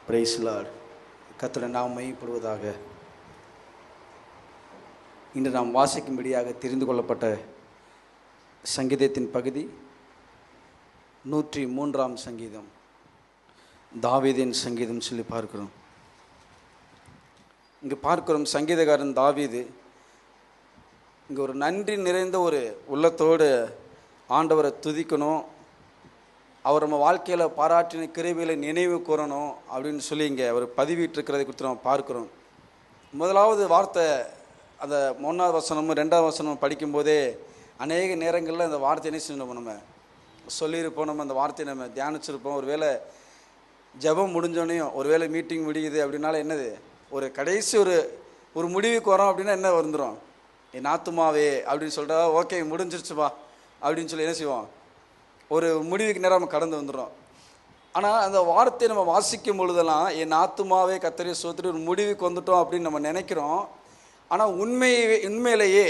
Price Lord. கர்த்தருடைய நாமம் மகிமைப்படுவதாக. இன்று நாம் வாசிக்கும்படியாக தெரிந்து கொள்ளப்பட்ட சங்கீதத்தின் பகுதி 103ஆம் சங்கீதம், தாவீதின் சங்கீதம் சொல்லி பார்க்கிறோம். இங்கே பார்க்கிறோம், சங்கீதக்காரன் தாவீது இங்கே ஒரு நன்றி நிறைந்த ஒரு உள்ளத்தோடு ஆண்டவரை துதிக்கணும், அவர் நம்ம வாழ்க்கையில் பாராட்டின கிருபைகளை நினைவு கூறணும் அப்படின்னு சொல்லி இங்கே அவர் பதிவிட்டிருக்கிறதை குறித்து நம்ம பார்க்குறோம். முதலாவது வார்த்தை அந்த 1ஆவது வசனமும் 2ஆவது வசனமும் படிக்கும்போதே அநேக நேரங்களில் அந்த வார்த்தை என்ன செய்யணும், நம்ம சொல்லியிருப்போம், நம்ம அந்த வார்த்தையை நம்ம தியானிச்சிருப்போம். ஒரு வேளை ஜெபம் முடிஞ்சோடனையும் ஒரு வேளை மீட்டிங் முடியுது அப்படின்னால என்னது, ஒரு கடைசி ஒரு முடிவுக்கு வரோம் அப்படின்னா என்ன வந்துடும், என் ஆத்துமாவே அப்படின்னு சொல்லிட்டா ஓகே முடிஞ்சிருச்சுப்பா அப்படின்னு சொல்லி என்ன செய்வோம், ஒரு முடிவுக்கு நேரம் நம்ம கடந்து வந்துடும். ஆனால் அந்த வார்த்தையை நம்ம வாசிக்கும் பொழுதெல்லாம் என் ஆத்துமாவே கர்த்தரை ஸ்தோத்திரி ஒரு முடிவுக்கு வந்துட்டோம் அப்படின்னு நம்ம நினைக்கிறோம். ஆனால் உண்மையிலேயே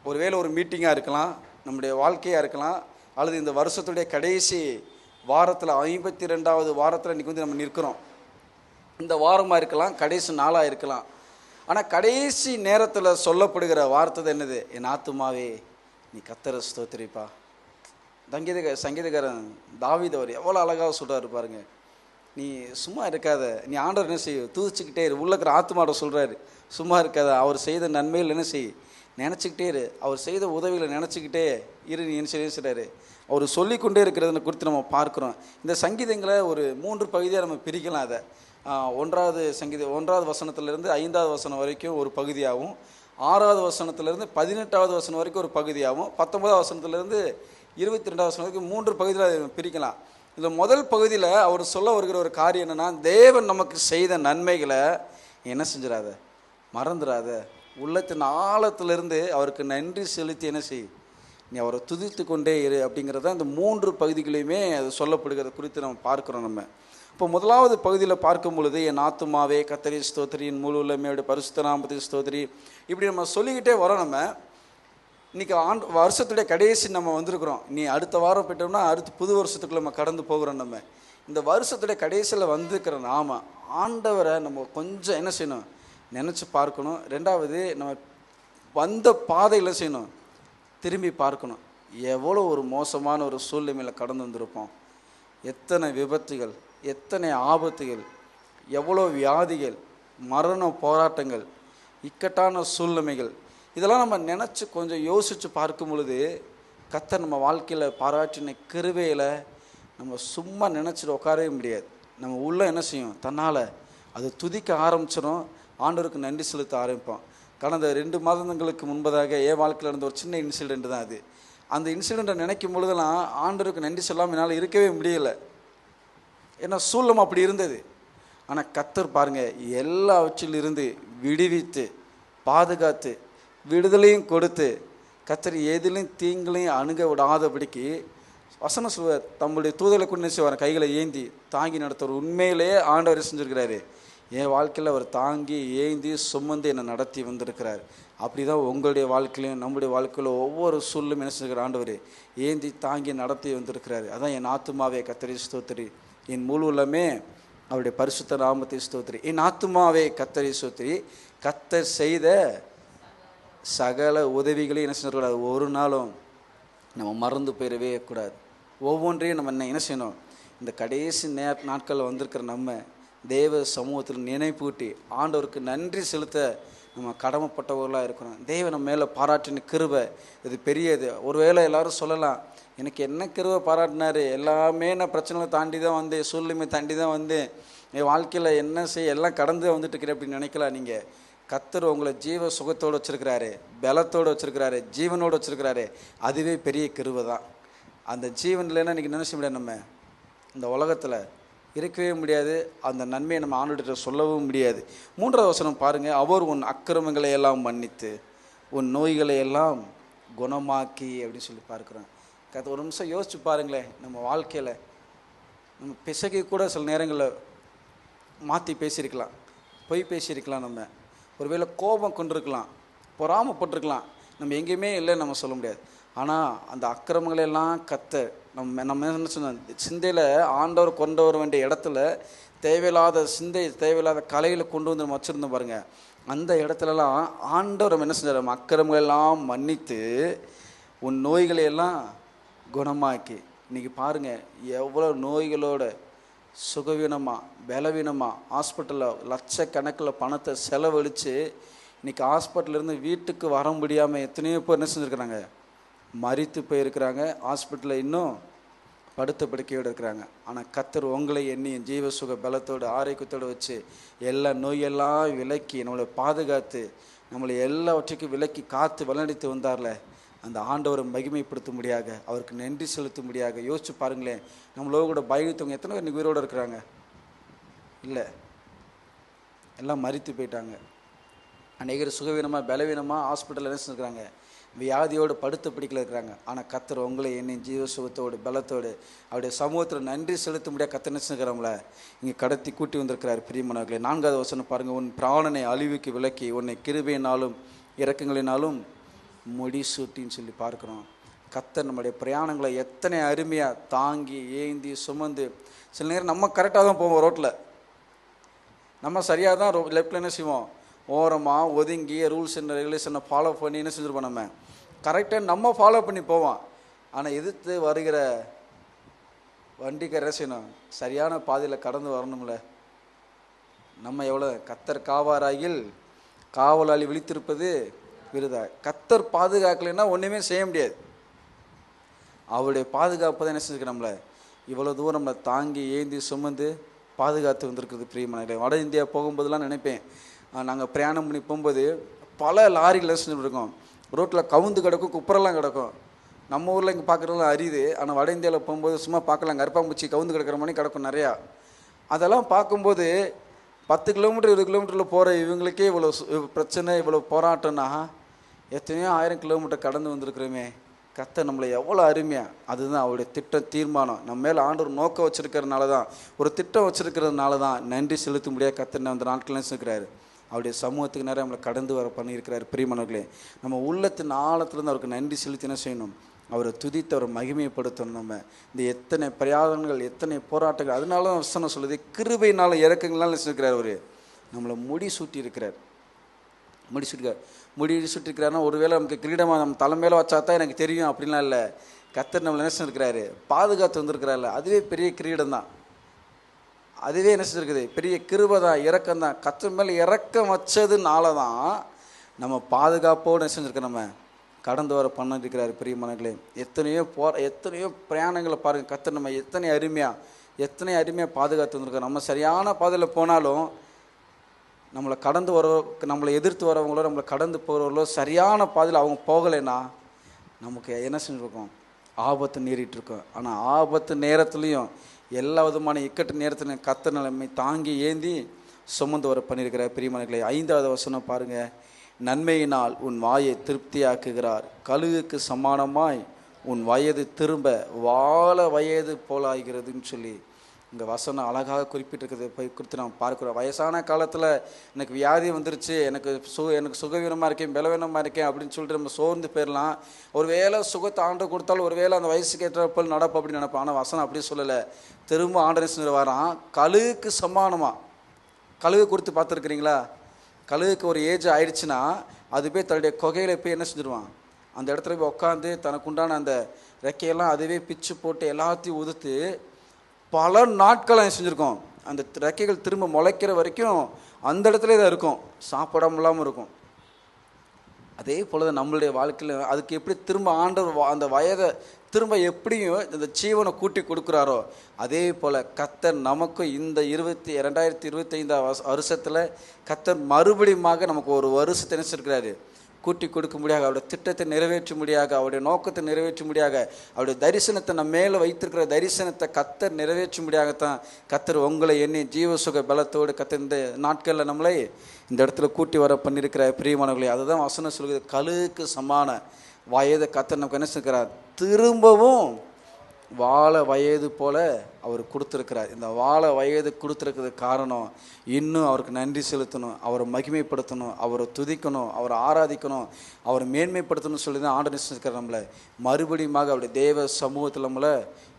ஒருவேளை ஒரு மீட்டிங்காக இருக்கலாம், நம்முடைய வாழ்க்கையாக இருக்கலாம், அல்லது இந்த வருஷத்துடைய கடைசி வாரத்தில் 52வது வாரத்தில் இன்றைக்கி வந்து நம்ம நிற்கிறோம். இந்த வாரமாக இருக்கலாம், கடைசி நாளாக இருக்கலாம். ஆனால் கடைசி நேரத்தில் சொல்லப்படுகிற வார்த்தை என்னது, என் ஆத்துமாவே நீ கர்த்தரை ஸ்தோத்திரிப்பா. சங்கீதக்காரன் தாவீது அவர் எவ்வளோ அழகாக சொல்கிறாரு பாருங்க. நீ சும்மா இருக்காத, நீ ஆண்டவர் என்ன செய்ய துதிச்சுக்கிட்டே இரு. உள்ளக்கிற ஆத்துமாட சொல்கிறாரு, சும்மா இருக்காத, அவர் செய்த நன்மையில் என்ன செய் நினச்சிக்கிட்டே இரு, அவர் செய்த உதவிகளை நினச்சிக்கிட்டே இரு. நீ என்ன செய்கிறாரு, அவர் சொல்லிக்கொண்டே இருக்கிறத குறித்து நம்ம பார்க்குறோம். இந்த சங்கீதங்களை ஒரு 3 பகுதியாக நம்ம பிரிக்கலாம். அதை 1வது வசனத்திலிருந்து 5வது வசனம் வரைக்கும் ஒரு பகுதியாகவும், 6வது வசனத்திலிருந்து 18வது வசனம் வரைக்கும் ஒரு பகுதியாகவும், 19வது வசனத்திலிருந்து 22வது வசனம் வரைக்கும் 3 பகுதியில் பிரிக்கலாம். இந்த முதல் பகுதியில் அவர் சொல்ல வருகிற ஒரு காரியம் என்னென்னா, தேவன் நமக்கு செய்த நன்மைகளை என்ன செஞ்சிடாத, மறந்துடாத, உள்ளத்தின் ஆழத்திலிருந்து அவருக்கு நன்றி செலுத்தி என்ன செய், நீ அவரை துதித்து கொண்டே இரு அப்படிங்கிறத இந்த 3 பகுதிகளையுமே அது சொல்லப்படுகிறத குறித்து நம்ம பார்க்குறோம். நம்ம இப்போ முதலாவது பகுதியில் பார்க்கும் பொழுது, என் ஆத்துமாவே கர்த்தரை ஸ்தோத்திரி, என் முழு உள்ளமையோட பரிசுத்த நாமத்தை ஸ்தோத்திரி, இப்படி நம்ம சொல்லிக்கிட்டே வரோம். நம்ம இன்றைக்கி வருஷத்துடைய கடைசி நம்ம வந்திருக்கிறோம். நீ அடுத்த வாரம் போயிட்டோம்னா அடுத்து புது வருஷத்துக்குள்ள நம்ம கடந்து போகிறோம். நம்ம இந்த வருஷத்துடைய கடைசியில் வந்திருக்கிற நாம ஆண்டவரை நம்ம கொஞ்சம் என்ன செய்யணும், நினச்சி பார்க்கணும். 2வது நம்ம வந்த பாதையில் செய்யணும், திரும்பி பார்க்கணும். எவ்வளோ ஒரு மோசமான ஒரு சூழ்நிலையில் கடந்து வந்திருப்போம், எத்தனை விபத்துகள், எத்தனை ஆபத்துகள், எவ்வளோ வியாதிகள், மரண போராட்டங்கள், இக்கட்டான சூழ்நிலைகள், இதெல்லாம் நம்ம நினச்சி கொஞ்சம் யோசித்து பார்க்கும் பொழுது கர்த்தர் நம்ம வாழ்க்கையில் பாராட்டின கிருபையில் நம்ம சும்மா நினச்சிட்டு உட்காரவே முடியாது. நம்ம உள்ளே என்ன செய்யும், தன்னால் அது துதிக்க ஆரம்பிச்சிடும், ஆண்டவருக்கு நன்றி செலுத்த ஆரம்பிப்போம். கடந்த 2 மாதங்களுக்கு முன்பதாக என் வாழ்க்கையில் இருந்த ஒரு சின்ன இன்சிடெண்ட் தான் அது. அந்த இன்சிடெண்ட்டை நினைக்கும் பொழுதெல்லாம் ஆண்டவருக்கு நன்றி சொல்லாமல் என்னால் இருக்கவே முடியலை. ஏன்னா சூழ்நிலை அப்படி இருந்தது. ஆனால் கர்த்தர் பாருங்கள், எல்லாவற்றிலிருந்து விடுவித்து பாதுகாத்து விடுதலையும் கொடுத்து கர்த்தர் எதிலையும் தீங்களையும் அணுக விடாதபடிக்கு வசனம் சொல்வார், தம்முடைய தூதலை கொண்டு செய்வார், கைகளை ஏந்தி தாங்கி நடத்துவார். உண்மையிலேயே ஆண்டவர் செஞ்சுருக்கிறாரு. என் வாழ்க்கையில் அவர் தாங்கி ஏந்தி சுமந்து என்னை நடத்தி வந்திருக்கிறார். அப்படி தான் உங்களுடைய வாழ்க்கையிலையும் நம்முடைய வாழ்க்கையில் ஒவ்வொரு சூழ்நிலையும் என்ன செஞ்சுருக்கிற ஆண்டவர் ஏந்தி தாங்கி நடத்தி வந்திருக்கிறாரு. அதான் என் ஆத்துமாவே கர்த்தரை ஸ்தோத்திரி, என் முழு உள்ளமே அவருடைய பரிசுத்த நாமத்தை ஸ்தோத்திரி, என் ஆத்துமாவே கர்த்தரை ஸ்தோத்திரி. கர்த்தர் செய்த சகல உதவிகளையும் என்ன செய்யக்கூடாது, ஒரு நாளும் நம்ம மறந்து போயிடவே கூடாது. ஒவ்வொன்றையும் நம்ம என்ன செய்யணும், இந்த கடைசி நாட்களில் வந்திருக்கிற நம்ம தேவ சமூகத்தில் நினைப்பூட்டி ஆண்டவருக்கு நன்றி செலுத்த நம்ம கடமைப்பட்டவர்களாக இருக்கிறோம். தேவன் நம்ம மேலே பாராட்டின கிருபை இது பெரியது. ஒருவேளை எல்லோரும் சொல்லலாம், எனக்கு என்ன கிருபை பாராட்டினார், எல்லாமே நான் பிரச்சனைகளை தாண்டி தான் வந்தேன், சூழ்நிலை தாண்டி தான் வந்தேன், என் வாழ்க்கையில் என்ன செய்ய எல்லாம் கடந்து வந்துட்டு இருக்கிறேன் அப்படின்னு நினைக்கலாம். நீங்கள் கர்த்தர் உங்களை ஜீவ சுகத்தோடு வச்சுருக்கிறாரு, பலத்தோடு வச்சுருக்கிறாரு, ஜீவனோடு வச்சுருக்கிறாரு. அதுவே பெரிய கிருபை தான். அந்த ஜீவன் இல்லைன்னா இன்றைக்கி நினச்ச முடியாது, நம்ம இந்த உலகத்தில் இருக்கவே முடியாது. அந்த நன்மையை நம்ம ஆண்டவர்கிட்ட சொல்லவும் முடியாது. 3வது வசனம் பாருங்கள், அவர் உன் அக்கிரமங்களை எல்லாம் மன்னித்து உன் நோய்களை எல்லாம் குணமாக்கி அப்படின்னு சொல்லி பார்க்குறோம். ஒரு நிமிஷம் யோசிச்சு பாருங்களேன், நம்ம வாழ்க்கையில் நம்ம பிசகி கூட சில நேரங்களில் மாற்றி பேசியிருக்கலாம், பொய் பேசியிருக்கலாம், நம்ம ஒருவேளை கோபம் கொண்டிருக்கலாம், பொறாமப்பட்டிருக்கலாம், நம்ம எங்கேயுமே இல்லைன்னு நம்ம சொல்ல முடியாது. ஆனால் அந்த அக்கிரமங்களெல்லாம் கர்த்தர் நம்ம என்ன சொன்னோம், சிந்தையில் ஆண்டவர் கொண்டு வர வேண்டிய இடத்துல தேவையில்லாத சிந்தை, தேவையில்லாத கலையில் கொண்டு வந்து நம்ம வச்சுருந்தோம் பாருங்கள். அந்த இடத்துலலாம் ஆண்டவர் நம்ம என்ன செஞ்சார், நம்ம அக்கிரமங்களெல்லாம் மன்னித்து உன் நோய்களையெல்லாம் குணமாக்கி. இன்றைக்கி பாருங்கள், எவ்வளோ நோய்களோட சுகவீனமாக பலவீனமாக ஹாஸ்பிட்டலில் லட்சக்கணக்கில் பணத்தை செலவழித்து இன்றைக்கி ஹாஸ்பிட்டலேருந்து வீட்டுக்கு வர முடியாமல் எத்தனையோ பேர் என்ன செஞ்சுருக்கிறாங்க, மரித்து போயிருக்கிறாங்க. ஹாஸ்பிட்டலில் இன்னும் படுத்த படுக்கையோடு இருக்கிறாங்க. ஆனால் கர்த்தர் உங்களை எண்ணியும் ஜீவ சுக பலத்தோடு ஆரோக்கியத்தோடு வச்சு எல்லா நோயெல்லாம் விலக்கி நம்மளை பாதுகாத்து நம்மளை எல்லாவற்றுக்கும் விலக்கி காத்து வழிநடத்தி வந்தார்ல, அந்த ஆண்டவரை மகிமைப்படுத்த முடியாக, அவருக்கு நன்றி செலுத்த முடியாக. யோசிச்சு பாருங்களேன், நம்மளோ கூட பயணித்தவங்க எத்தனை பேர் இன்றைக்கி உயிரோடு இருக்கிறாங்க? இல்லை, எல்லாம் மரித்து போயிட்டாங்க. அநேகர் சுகவீனமாக பலவீனமாக ஹாஸ்பிட்டலில் என்ன செஞ்சுருக்கிறாங்க, வியாதியோடு படுத்த பிடிக்கல இருக்கிறாங்க. ஆனால் கர்த்தர் உங்களை என்னையும் ஜீவ சுகத்தோடு பலத்தோடு அவருடைய சமூகத்தில் நன்றி செலுத்த முடியாது கர்த்தர் என்ன செஞ்சுக்கிறோம்ல இங்கே கடத்தி கூட்டி வந்திருக்கிறார். பிரியமானவர்களே, 4வது வசனம் பாருங்கள். உன் பிராணனை அழிவுக்கு விலக்கி உன்னை கிருபையினாலும் இரக்கங்களினாலும் முடிசூட்டின்னு சொல்லி பார்க்குறோம். கர்த்தர் நம்முடைய பிரயாணங்களை எத்தனை அருமையாக தாங்கி ஏந்தி சுமந்து. சில நேரம் நம்ம கரெக்டாக தான் போவோம், ரோட்டில் நம்ம சரியாக தான் லெஃப்டில் என்ன செய்வோம், ஓரமாக ஒதுங்கி ரூல்ஸ் அண்ட் ரெகுலேஷனை ஃபாலோ பண்ணி என்ன செஞ்சுருப்போம், நம்ம கரெக்டாக நம்ம ஃபாலோ பண்ணி போவோம். ஆனால் எதிர்த்து வருகிற வண்டிக்கு என்ன செய்யணும், சரியான பாதையில் கடந்து வரணும்ல. நம்ம எவ்வளோ கர்த்தர் காவாராயில் காவலாளி விழித்திருப்பது விருதா. கர்த்தர் பாதுகாக்கலைன்னா ஒன்றுமே செய்ய முடியாது. அவருடைய பாதுகாப்பு தான் என்ன செஞ்சுக்கிறோம்ல இவ்வளோ தூரம் நம்மளை தாங்கி ஏந்தி சுமந்து பாதுகாத்து வந்திருக்குது. பிரியமானவர்களே, வட இந்தியா போகும்போதெல்லாம் நினைப்பேன், நாங்கள் பிரயாணம் பண்ணி போகும்போது பல லாரிகள் செஞ்சுட்டு இருக்கோம், ரோட்டில் கவுந்து கிடக்கும், குப்பரெல்லாம் கிடக்கும். நம்ம ஊரில் இங்கே பார்க்குறதுலாம் அரியுது. ஆனால் வட இந்தியாவில் போகும்போது சும்மா பார்க்கலாம், கருப்பாம்பூச்சி கவுந்து கிடக்கிற மாதிரி கிடக்கும் நிறையா. அதெல்லாம் பார்க்கும்போது 10 கிலோமீட்டர் 20 கிலோமீட்டரில் போகிற இவங்களுக்கே இவ்வளோ பிரச்சனை, இவ்வளோ போராட்டம்னா எத்தனையோ 1000 கிலோமீட்டர் கடந்து வந்திருக்கிறோமே. கர்த்தர் நம்மளை எவ்வளோ அருமையாக, அதுதான் அவருடைய திட்டம் தீர்மானம். நம்ம மேலே ஆண்டவர் நோக்கம் வச்சுருக்கிறதுனால தான், ஒரு திட்டம் வச்சுருக்கிறதுனால தான் நன்றி செலுத்த முடியாது. கர்த்தர் அந்த நாட்கள் இருக்கிறாரு, அவருடைய சமூகத்துக்கு நேரம் நம்மளை கடந்து வர பண்ணியிருக்கிறார். பிரியமானவர்களே, நம்ம உள்ளத்தின் ஆழத்துலேருந்து அவருக்கு நன்றி செலுத்தி என்ன செய்யணும், அவரை துதித்து அவரை மகிமைப்படுத்தணும். நம்ம இந்த எத்தனை பிரயாணங்கள் எத்தனை போராட்டங்கள், அதனால தான் வசனம் சொல்லுது, கிருபையினால இறக்கங்களால் இருக்கிறார். அவர் நம்மளை முடி சூட்டி இருக்கிறார். முடி சுட்டிருக்கிறாருன்னா ஒருவேளை நமக்கு கிரீடமாக நம்ம தலைமையில வச்சா தான் எனக்கு தெரியும் அப்படின்லாம் இல்லை. கர்த்தர் நம்மளை என்ன செஞ்சுருக்கிறாரு, பாதுகாத்து வந்திருக்கிறாருல்ல, அதுவே பெரிய கிரீடம் தான். அதுவே என்ன செஞ்சுருக்குது, பெரிய கிருபை தான், இறக்கம் தான். கர்த்தர் மேலே இறக்கம் வச்சதுனால தான் நம்ம பாதுகாப்போடு என்ன செஞ்சுருக்கோம், நம்ம கடந்து வர பண்ணிருக்கிறாரு. பிரியமானவர்களே, எத்தனையோ பிரயாணங்களை பாருங்கள், கர்த்தர் நம்ம எத்தனை அருமையாக பாதுகாத்து வந்திருக்கோம். நம்ம சரியான பாதையில் போனாலும் நம்மளை கடந்து நம்மளை எதிர்த்து வரவங்களோ நம்மளை கடந்து போகிறவங்களோ சரியான பாதையில் அவங்க போகலைன்னா நமக்கு என்ன செஞ்சுருக்கோம், ஆபத்து நேரிட்டுருக்கோம். ஆனால் ஆபத்து நேரத்துலையும் எல்லா விதமான இக்கட்டு நேரத்துலையும் கர்த்தர் நிலைமை தாங்கி ஏந்தி சுமந்து வர பண்ணியிருக்கிறார். பிரியமானவர்களே, 5வது வசனம் பாருங்கள். நன்மையினால் உன் வாயை திருப்தியாக்குகிறார், கழுகுக்கு சமானமாய் உன் வயது திரும்ப வாழ வயது போலாகிறதுன்னு சொல்லி இந்த வசனம் அழகாக குறிப்பிட்டிருக்கிறது போய் குறித்து நம்ம பார்க்குறோம். வயசான காலத்தில் எனக்கு வியாதி வந்துருச்சு, எனக்கு சுகவீனமாக இருக்கேன், பலவீனமாக இருக்கேன் அப்படின்னு சொல்லிட்டு நம்ம சோர்ந்து போயிடலாம். ஒரு வேளை சுகத்தை ஆண்டு கொடுத்தாலும் ஒரு வேளை அந்த வயசுக்கு ஏற்றப்பல் நடப்பு அப்படின்னு நினைப்போம். ஆனால் வசனம் அப்படி சொல்லலை. திரும்ப ஆண்டரசன் வரான், கழுகுக்கு சமானமாக. கழுகு கொடுத்து பார்த்துருக்குறீங்களா? கழுகுக்கு ஒரு ஏஜ் ஆயிடுச்சுன்னா அது போய் தன்னுடைய கொகையில் போய் என்ன செஞ்சிடுவான், அந்த இடத்துல போய் உட்காந்து தனக்குண்டான அந்த ரெக்கையெல்லாம் அதுவே பிச்சு போட்டு எல்லாத்தையும் உதுத்து பல நாட்கள் செஞ்சுருக்கோம். அந்த ரெக்கைகள் திரும்ப முளைக்கிற வரைக்கும் அந்த இடத்துல தான் இருக்கும், சாப்பிடாம இல்லாமல் இருக்கும். அதே போல் தான் நம்மளுடைய வாழ்க்கையில் அதுக்கு எப்படி திரும்ப ஆண்டவர் அந்த வயதை திரும்ப எப்படியும் இந்த ஜீவனை கூட்டி கொடுக்குறாரோ அதே போல் கர்த்தர் நமக்கும் இந்த 2025 வருஷத்தில் கர்த்தர் மறுபடியுமாக நமக்கு ஒரு வருஷத்தை நினைச்சிருக்கிறாரு, கூட்டி கொடுக்க முடியாது. அவருடைய திட்டத்தை நிறைவேற்ற முடியாது, அவருடைய நோக்கத்தை நிறைவேற்ற முடியாது, அவருடைய தரிசனத்தை நம்ம மேலே வைத்திருக்கிற தரிசனத்தை கர்த்தர் நிறைவேற்ற முடியாகத்தான் கர்த்தர் உங்களை எண்ணி ஜீவ சுக பலத்தோடு கர்த்தர் இந்த நாட்களில் நம்மளை இந்த இடத்துல கூட்டி வர பண்ணியிருக்கிற பிரியமானவர்களே. அதுதான் வசனம் சொல்கிறது, கழுகுக்கு சமான வயதை கர்த்தர் நமக்கு என்ன செஞ்சுக்கிறார், திரும்பவும் வாழ வயது போல் அவர் கொடுத்துருக்கிறார். இந்த வாழ வயது கொடுத்துருக்கிறதுக்கு காரணம், இன்னும் அவருக்கு நன்றி செலுத்தணும், அவரை மகிமைப்படுத்தணும், அவரை துதிக்கணும், அவரை ஆராதிக்கணும், அவரை மேன்மைப்படுத்தணும்னு சொல்லி தான் ஆண்டவர் இருக்கிற நம்மளை மறுபடியும் அவருடைய தேவ சமூகத்தில் நம்மளை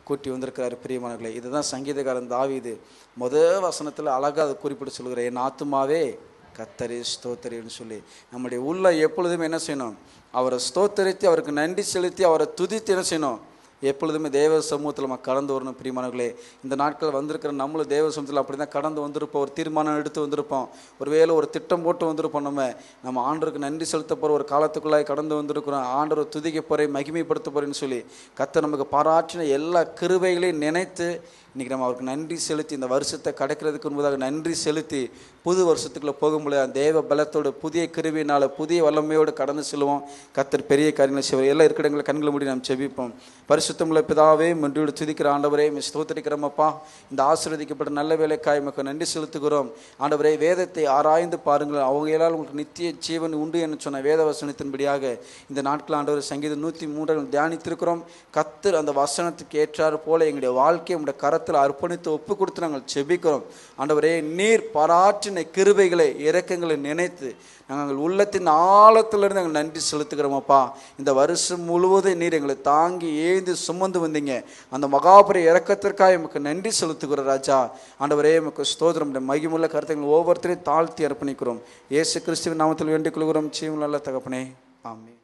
கூட்டி வந்திருக்கிறார். பிரியமானவர்களே, இதுதான் சங்கீதக்காரன் தாவீது வசனத்தில் அழகாக அதை குறிப்பிட்டு சொல்கிறார், என் ஆத்துமாவே கர்த்தரே ஸ்தோத்திரின்னு சொல்லி. நம்முடைய உள்ள எப்பொழுதுமே என்ன செய்யணும்? அவரை ஸ்தோத்தரித்து, அவருக்கு நன்றி செலுத்தி, அவரை துதித்து என்ன செய்யணும்? எப்பொழுதுமே தேவ சமூகத்தில் நம்ம கடந்து வரணும். பிரியமானவர்களே, இந்த நாட்கள் வந்திருக்கிற நம்மளும் தேவ சமூகத்தில் அப்படி தான் கடந்து வந்திருப்போம். ஒரு தீர்மானம் எடுத்து வந்திருப்போம், ஒருவேளை ஒரு திட்டம் போட்டு வந்திருப்போம். நம்ம ஆண்டவருக்கு நன்றி செலுத்த போகிற ஒரு காலத்துக்குள்ளாய் கடந்து வந்திருக்கிறோம். ஆண்டவர் துதிக்க போகிறேன், மகிமைப்படுத்த போகிறேன்னு சொல்லி கர்த்தர் நமக்கு பாராட்டின எல்லா கிருபைகளையும் நினைத்து இன்றைக்கி நம்ம அவருக்கு நன்றி செலுத்தி, இந்த வருஷத்தை கடக்கிறதுக்கு முன்பதாக நன்றி செலுத்தி புது வருஷத்துக்குள்ளே போகும்போது தேவ பலத்தோடு புதிய கிருபையினால் புதிய வல்லமையோடு கடந்து செல்வோம். கர்த்தர் பெரிய காரியங்களை செய்வார். எல்லாம் இருக்கிற எங்களை கண்களை மூடி நாம் செபிப்போம். பரிசுத்தமுள்ள பிதாவே, மன்றியோடு துதிக்கிற ஆண்டவரே, ஸ்தோத்திரிக்கிறோமப்பா. இந்த ஆசீர்வதிக்கப்பட்ட நல்ல வேலைக்காய் நமக்கு நன்றி செலுத்துகிறோம். ஆண்டவரே, வேதத்தை ஆராய்ந்து பாருங்கள், அவங்களால் உங்களுக்கு நித்திய ஜீவன் உண்டு என்று சொன்ன வேத வசனத்தின்படியாக இந்த நாட்கள் ஆண்டவர் சங்கீதம் 103 தியானித்திருக்கிறோம். கர்த்தர் அந்த வசனத்துக்கு ஏற்றாறு போல எங்களுடைய வாழ்க்கையை உங்களுடைய கரத்தில் அர்ப்பணித்து ஒப்பு கொடுத்து நாங்கள் செபிக்கிறோம். ஆண்டவரே, நீர் பாராட்டின கிருபைகளை இரக்கங்களை நினைத்து நாங்கள் உள்ளத்தின் ஆழத்திலிருந்து நாங்கள் நன்றி செலுத்துகிறோமப்பா. இந்த வருஷம் முழுவதும் நீர் எங்களை தாங்கி ஏந்து சுமந்து வந்தீங்க. அந்த மகாபுரிய இரக்கத்திற்காக எமக்கு நன்றி செலுத்துகிற ராஜா. ஆண்டவரே, எமக்கு ஸ்தோத்திரம். மகிமுள்ள கருத்துக்கள் ஒவ்வொருத்தரையும் தாழ்த்தி அர்ப்பணிக்கிறோம். இயேசு கிறிஸ்துவின் நாமத்தில் வேண்டிக் கொள்கிறோம். ஜீவன் நல்ல தகப்பனே, ஆமென்.